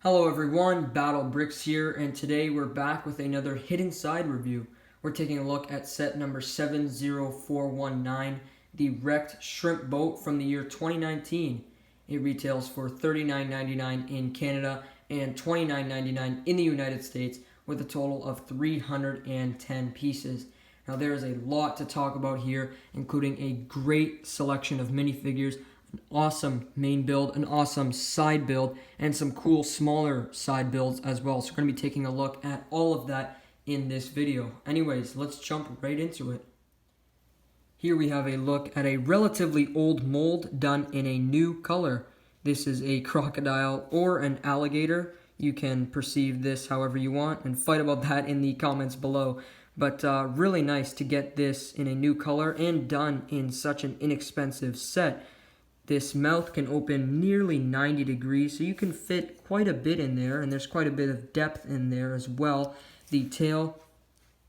Hello everyone, Battle Bricks here, and today we're back with another Hidden Side review. We're taking a look at set number 70419, the wrecked shrimp boat from the year 2019. It retails for $39.99 in Canada and $29.99 in the United States, with a total of 310 pieces. Now there is a lot to talk about here, including a great selection of minifigures, an awesome main build, an awesome side build, and some cool smaller side builds as well. So we're going to be taking a look at all of that in this video. Anyways, let's jump right into it. Here we have a look at a relatively old mold done in a new color. This is a crocodile or an alligator. You can perceive this however you want and fight about that in the comments below. But really nice to get this in a new color and done in such an inexpensive set. This mouth can open nearly 90 degrees, so you can fit quite a bit in there, and there's quite a bit of depth in there as well. The tail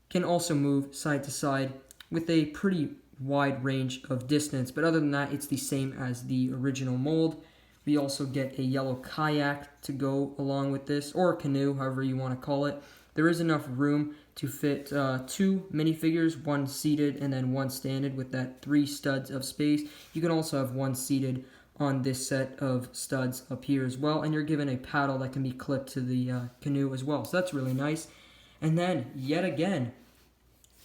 can also move side to side with a pretty wide range of distance, but other than that, it's the same as the original mold. We also get a yellow kayak to go along with this, or a canoe, however you want to call it. There is enough room to fit two minifigures, one seated and then one standing, with that 3 studs of space. You can also have one seated on this set of studs up here as well, and you're given a paddle that can be clipped to the canoe as well. So that's really nice. And then, yet again,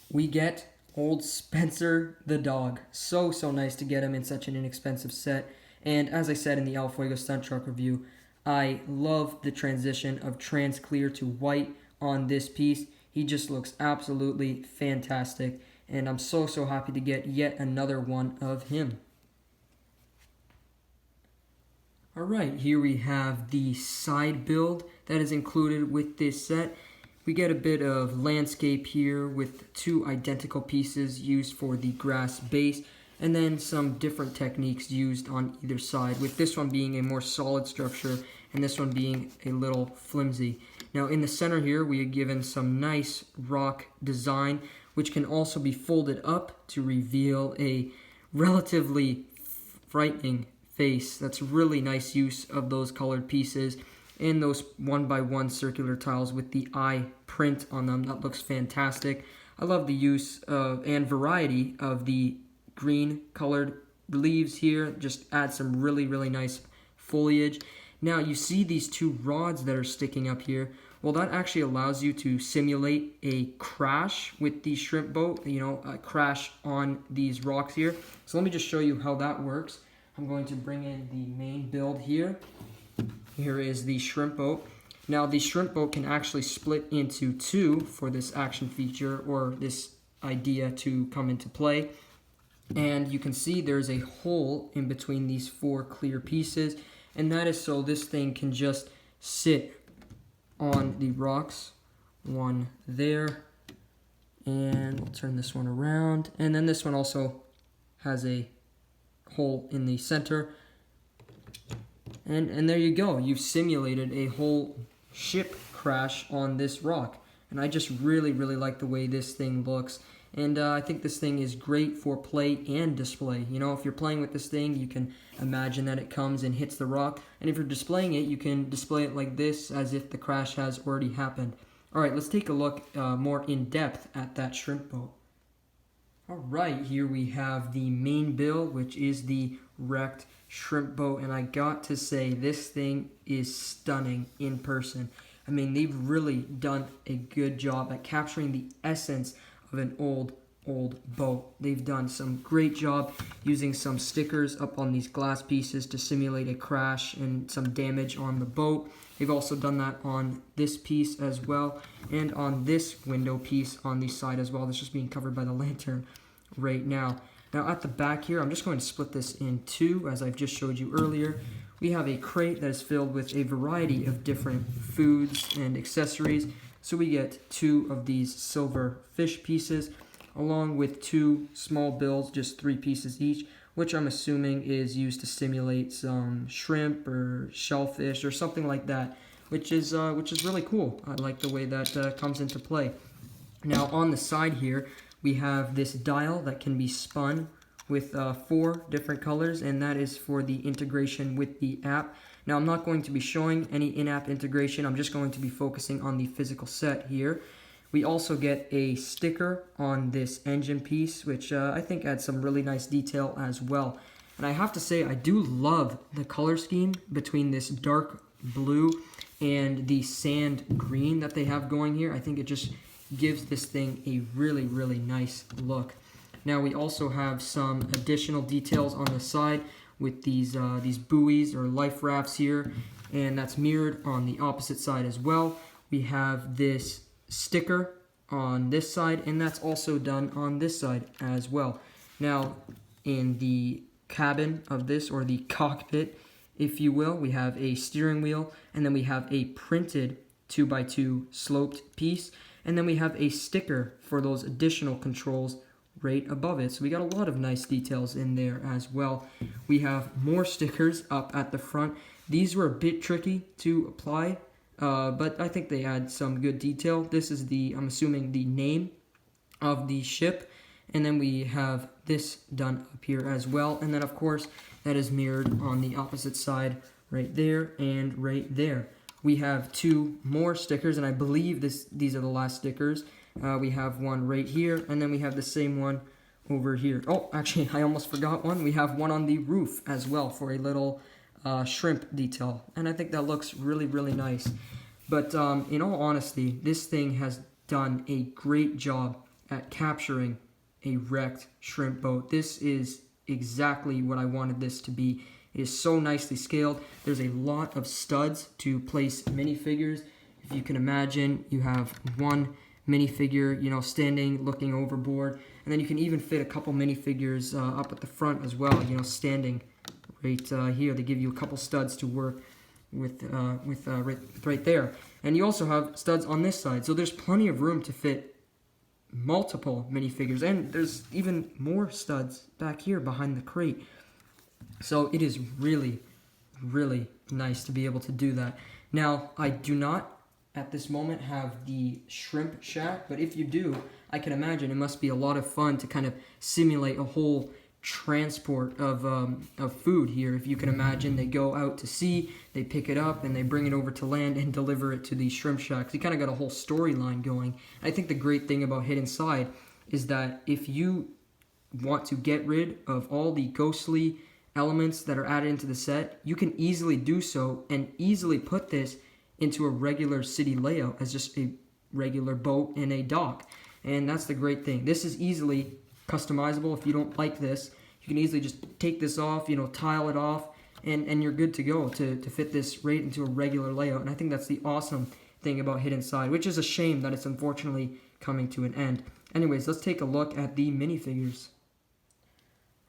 we get old Spencer the dog. So nice to get him in such an inexpensive set. And as I said in the El Fuego Stunt Truck review, I love the transition of trans clear to white on this piece. He just looks absolutely fantastic, and I'm so happy to get yet another one of him. Alright, here we have the side build that is included with this set. We get a bit of landscape here with 2 identical pieces used for the grass base, and then some different techniques used on either side, with this one being a more solid structure and this one being a little flimsy. Now in the center here, we are given some nice rock design, which can also be folded up to reveal a relatively frightening face. That's really nice use of those colored pieces and those 1x1 circular tiles with the eye print on them. That looks fantastic. I love the use of and variety of the green colored leaves here. Just add some really nice foliage. Now you see these 2 rods that are sticking up here. Well, that actually allows you to simulate a crash with the shrimp boat, a crash on these rocks here. So let me just show you how that works. I'm going to bring in the main build here. Here is the shrimp boat. Now the shrimp boat can actually split into 2 for this action feature, or this idea to come into play. And you can see there's a hole in between these 4 clear pieces, and that is so this thing can just sit on the rocks. One there, and we'll turn this one around, and then this one also has a hole in the center, and there you go. You've simulated a whole ship crash on this rock, and I just really like the way this thing looks. And I think this thing is great for play and display. If you're playing with this thing, you can imagine that it comes and hits the rock. And if you're displaying it, you can display it like this, as if the crash has already happened. Alright, let's take a look more in depth at that shrimp boat. Alright, here we have the main build, which is the wrecked shrimp boat. And I got to say, this thing is stunning in person. I mean, they've really done a good job at capturing the essence of an old boat. They've done some great job using some stickers up on these glass pieces to simulate a crash and some damage on the boat. They've also done that on this piece as well, and on this window piece on the side as well. That's just being covered by the lantern right now. Now at the back here, I'm just going to split this in 2, as I've just showed you earlier. We have a crate that is filled with a variety of different foods and accessories. So we get 2 of these silver fish pieces, along with 2 small bills, just 3 pieces each, which I'm assuming is used to simulate some shrimp or shellfish or something like that, which is really cool. I like the way that comes into play. Now on the side here, we have this dial that can be spun with 4 different colors, and that is for the integration with the app. Now, I'm not going to be showing any in-app integration. I'm just going to be focusing on the physical set here. We also get a sticker on this engine piece, which I think adds some really nice detail as well. And I have to say, I do love the color scheme between this dark blue and the sand green that they have going here. I think it just gives this thing a really, really nice look. Now we also have some additional details on the side with these buoys or life rafts here, and that's mirrored on the opposite side as well. We have this sticker on this side, and that's also done on this side as well. Now, in the cabin of this, or the cockpit, if you will, we have a steering wheel, and then we have a printed 2x2 sloped piece, and then we have a sticker for those additional controls right above it. So we got a lot of nice details in there as well. We have more stickers up at the front. These were a bit tricky to apply, but I think they add some good detail. This is I'm assuming, the name of the ship. And then we have this done up here as well. And then, of course, that is mirrored on the opposite side right there and right there. We have two more stickers, and I believe these are the last stickers. We have one right here, and then we have the same one over here. Oh, actually, I almost forgot one. We have one on the roof as well for a little shrimp detail. And I think that looks really, really nice. But in all honesty, this thing has done a great job at capturing a wrecked shrimp boat. This is exactly what I wanted this to be. It is so nicely scaled. There's a lot of studs to place minifigures. If you can imagine, you have one minifigure, standing, looking overboard, and then you can even fit a couple minifigures up at the front as well, standing right here. They give you a couple studs to work with right there. And you also have studs on this side, so there's plenty of room to fit multiple minifigures, and there's even more studs back here behind the crate. So it is really, really nice to be able to do that. Now, I do not at this moment have the shrimp shack, but if you do, I can imagine it must be a lot of fun to kind of simulate a whole transport of food here. If you can imagine, they go out to sea, they pick it up, and they bring it over to land and deliver it to the shrimp shacks. You kind of got a whole storyline going. I think the great thing about Hidden Side is that if you want to get rid of all the ghostly elements that are added into the set, you can easily do so and easily put this into a regular city layout as just a regular boat in a dock. And that's the great thing. This is easily customizable. If you don't like this, you can easily just take this off, tile it off, and you're good to go to fit this right into a regular layout. And I think that's the awesome thing about Hidden Side, which is a shame that it's unfortunately coming to an end. Anyways, let's take a look at the minifigures.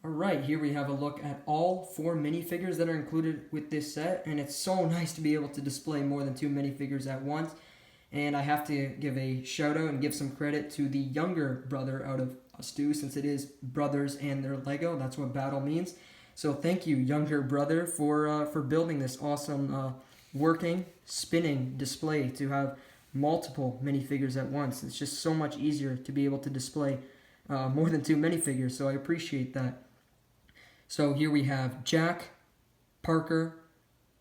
Alright, here we have a look at all 4 minifigures that are included with this set, and it's so nice to be able to display more than 2 minifigures at once. And I have to give a shout out and give some credit to the younger brother out of us two, since it is brothers and their Lego. That's what battle means. So thank you, younger brother, for building this awesome working, spinning display to have multiple minifigures at once. It's just so much easier to be able to display more than 2 minifigures, so I appreciate that. So here we have Jack, Parker,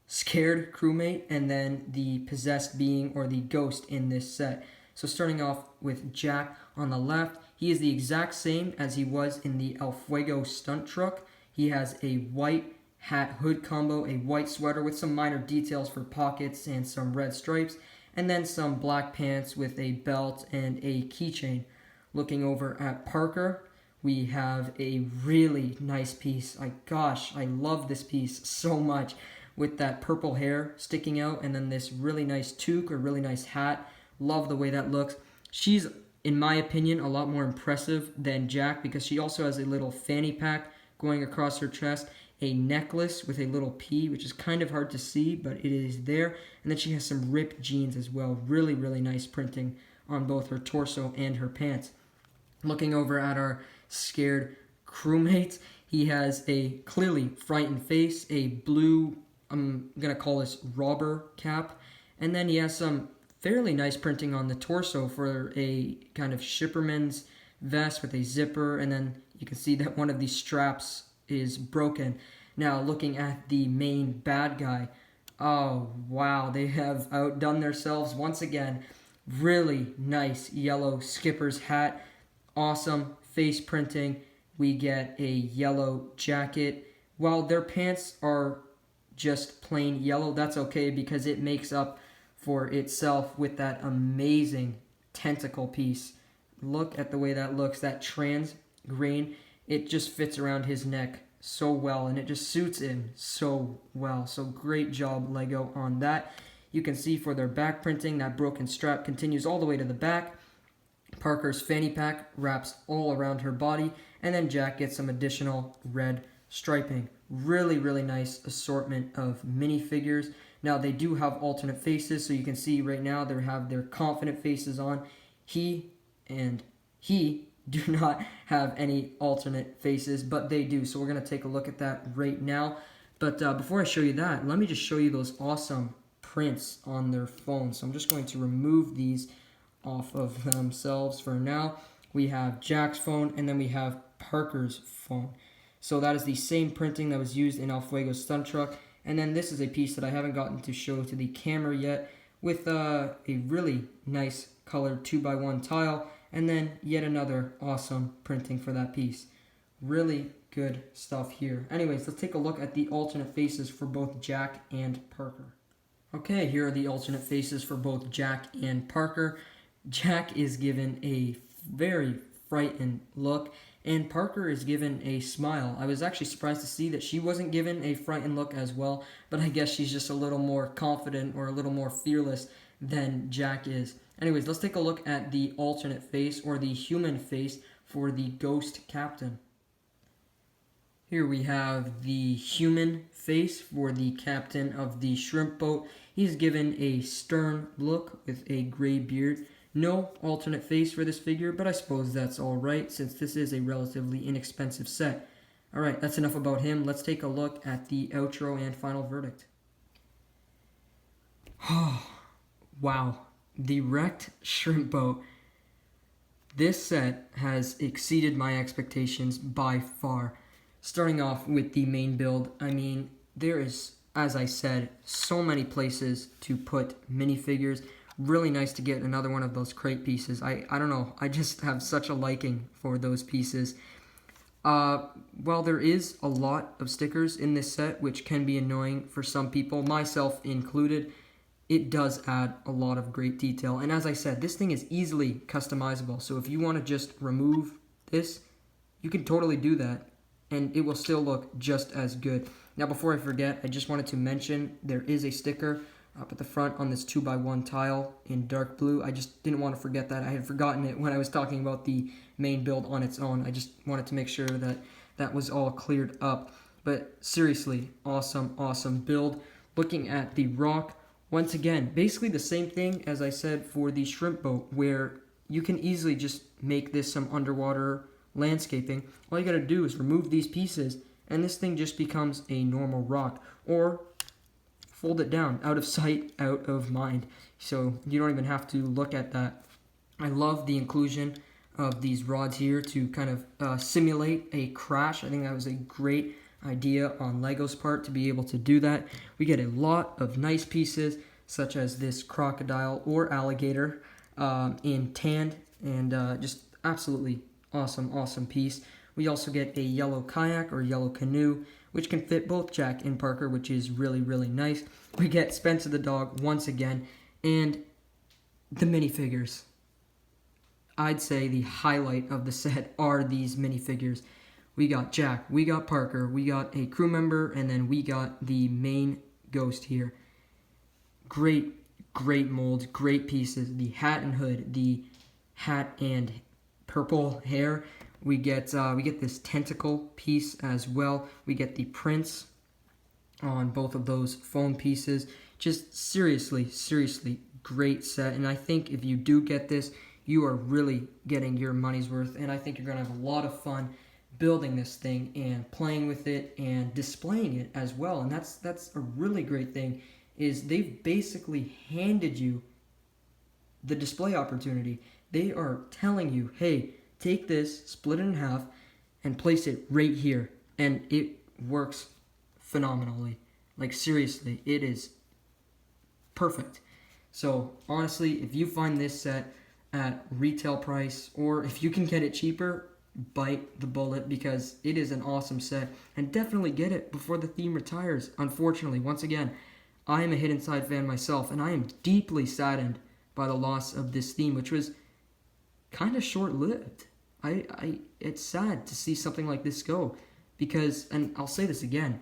scared crewmate, and then the possessed being or the ghost in this set. So starting off with Jack on the left, he is the exact same as he was in the El Fuego stunt truck. He has a white hat hood combo, a white sweater with some minor details for pockets and some red stripes, and then some black pants with a belt and a keychain. Looking over at Parker, we have a really nice piece. I love this piece so much, with that purple hair sticking out and then this really nice toque or really nice hat. Love the way that looks. She's, in my opinion, a lot more impressive than Jack because she also has a little fanny pack going across her chest, a necklace with a little P, which is kind of hard to see, but it is there. And then she has some ripped jeans as well. Really, really nice printing on both her torso and her pants. Looking over at our scared crewmate, he has a clearly frightened face, a blue, I'm going to call this robber cap, and then he has some fairly nice printing on the torso for a kind of shipperman's vest with a zipper, and then you can see that one of these straps is broken. Now, looking at the main bad guy, Oh, wow, they have outdone themselves once again. Really nice yellow skipper's hat. Awesome face printing. We get a yellow jacket. While their pants are just plain yellow, that's okay because it makes up for itself with that amazing tentacle piece. Look at the way that looks, that trans green. It just fits around his neck so well, and it just suits him so well. So great job, Lego, on that. You can see for their back printing, that broken strap continues all the way to the back. Parker's fanny pack wraps all around her body, and then Jack gets some additional red striping. Really, really nice assortment of minifigures. Now, they do have alternate faces, so you can see right now they have their confident faces on. He do not have any alternate faces, but they do. So we're going to take a look at that right now. But before I show you that, let me just show you those awesome prints on their phone. So I'm just going to remove these off of themselves for now. We have Jack's phone, and then we have Parker's phone. So that is the same printing that was used in El Fuego's stunt truck. And then this is a piece that I haven't gotten to show to the camera yet, with a really nice colored 2x1 tile, and then yet another awesome printing for that piece. Really good stuff here. Anyways, let's take a look at the alternate faces for both Jack and Parker. Okay, here are the alternate faces for both Jack and Parker. Jack is given a very frightened look, and Parker is given a smile. I was actually surprised to see that she wasn't given a frightened look as well, but I guess she's just a little more confident or a little more fearless than Jack is. Anyways, let's take a look at the alternate face, or the human face, for the Ghost Captain. Here we have the human face for the captain of the shrimp boat. He's given a stern look with a gray beard. No alternate face for this figure, but I suppose that's alright since this is a relatively inexpensive set. Alright, that's enough about him. Let's take a look at the outro and final verdict. Wow. The wrecked shrimp boat. This set has exceeded my expectations by far. Starting off with the main build, I mean, there is, as I said, so many places to put minifigures. Really nice to get another one of those crate pieces. I don't know, I just have such a liking for those pieces. While there is a lot of stickers in this set, which can be annoying for some people, myself included, it does add a lot of great detail. And as I said, this thing is easily customizable. So if you want to just remove this, you can totally do that, and it will still look just as good. Now, before I forget, I just wanted to mention there is a sticker up at the front on this 2x1 tile in dark blue. I just didn't want to forget that. I had forgotten it when I was talking about the main build on its own. I just wanted to make sure that that was all cleared up. But seriously, awesome, awesome build. Looking at the rock, once again, basically the same thing as I said for the shrimp boat, where you can easily just make this some underwater landscaping. All you gotta do is remove these pieces, and this thing just becomes a normal rock. Or fold it down, out of sight, out of mind. So you don't even have to look at that. I love the inclusion of these rods here to kind of simulate a crash. I think that was a great idea on Lego's part to be able to do that. We get a lot of nice pieces, such as this crocodile or alligator in tan, and just absolutely awesome, awesome piece. We also get a yellow kayak or yellow canoe, which can fit both Jack and Parker, which is really, really nice. We get Spencer the dog once again, and the minifigures. I'd say the highlight of the set are these minifigures. We got Jack, we got Parker, we got a crew member, and then we got the main ghost here. Great, great molds, great pieces. The hat and hood, the hat and purple hair. We get this tentacle piece as well. We get the prints on both of those foam pieces. Just seriously, seriously great set. And I think if you do get this, you are really getting your money's worth. And I think you're going to have a lot of fun building this thing and playing with it and displaying it as well. And that's a really great thing, is they've basically handed you the display opportunity. They are telling you, hey, take this, split it in half, and place it right here. And it works phenomenally. Like, seriously, it is perfect. So honestly, if you find this set at retail price, or if you can get it cheaper, bite the bullet, because it is an awesome set, and definitely get it before the theme retires. Unfortunately, once again, I am a Hidden Side fan myself, and I am deeply saddened by the loss of this theme, which was kind of short-lived. It's sad to see something like this go, because, and I'll say this again,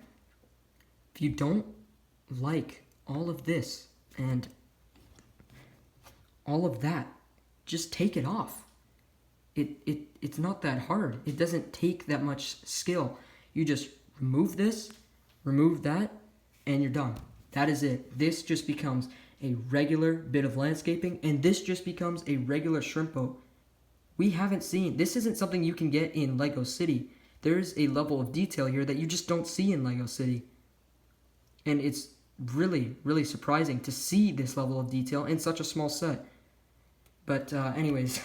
if you don't like all of this and all of that, just take it off. It's not that hard. It doesn't take that much skill. You just remove this, remove that, and you're done. That is it. This just becomes a regular bit of landscaping, and this just becomes a regular shrimp boat. We haven't seen, this isn't something you can get in LEGO City. There's a level of detail here that you just don't see in LEGO City. And it's really, really surprising to see this level of detail in such a small set. But anyways,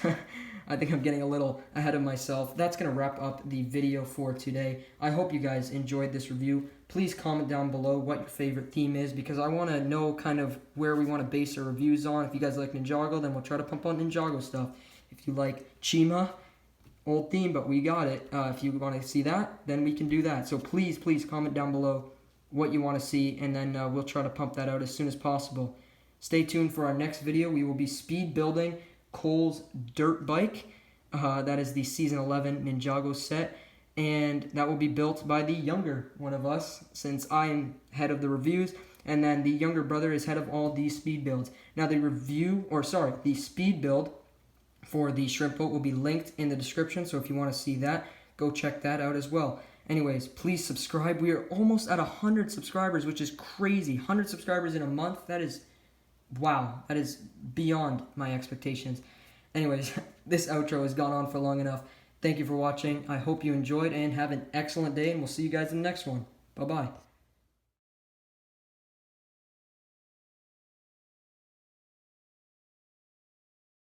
I think I'm getting a little ahead of myself. That's going to wrap up the video for today. I hope you guys enjoyed this review. Please comment down below what your favorite theme is, because I want to know kind of where we want to base our reviews on. If you guys like Ninjago, then we'll try to pump on Ninjago stuff. If you like Chima, old theme, but we got it. If you want to see that, then we can do that. So please, please comment down below what you want to see, and then we'll try to pump that out as soon as possible. Stay tuned for our next video. We will be speed building Cole's dirt bike. That is the Season 11 Ninjago set, and that will be built by the younger one of us, since I'm head of the reviews, and then the younger brother is head of all these speed builds. Now the speed build for the shrimp boat will be linked in the description, so if you want to see that, go check that out as well. Anyways, please subscribe. We are almost at 100 subscribers, which is crazy. 100 subscribers in a month, that is, wow, that is beyond my expectations. Anyways, this outro has gone on for long enough. Thank you for watching. I hope you enjoyed, and have an excellent day, and we'll see you guys in the next one. Bye-bye.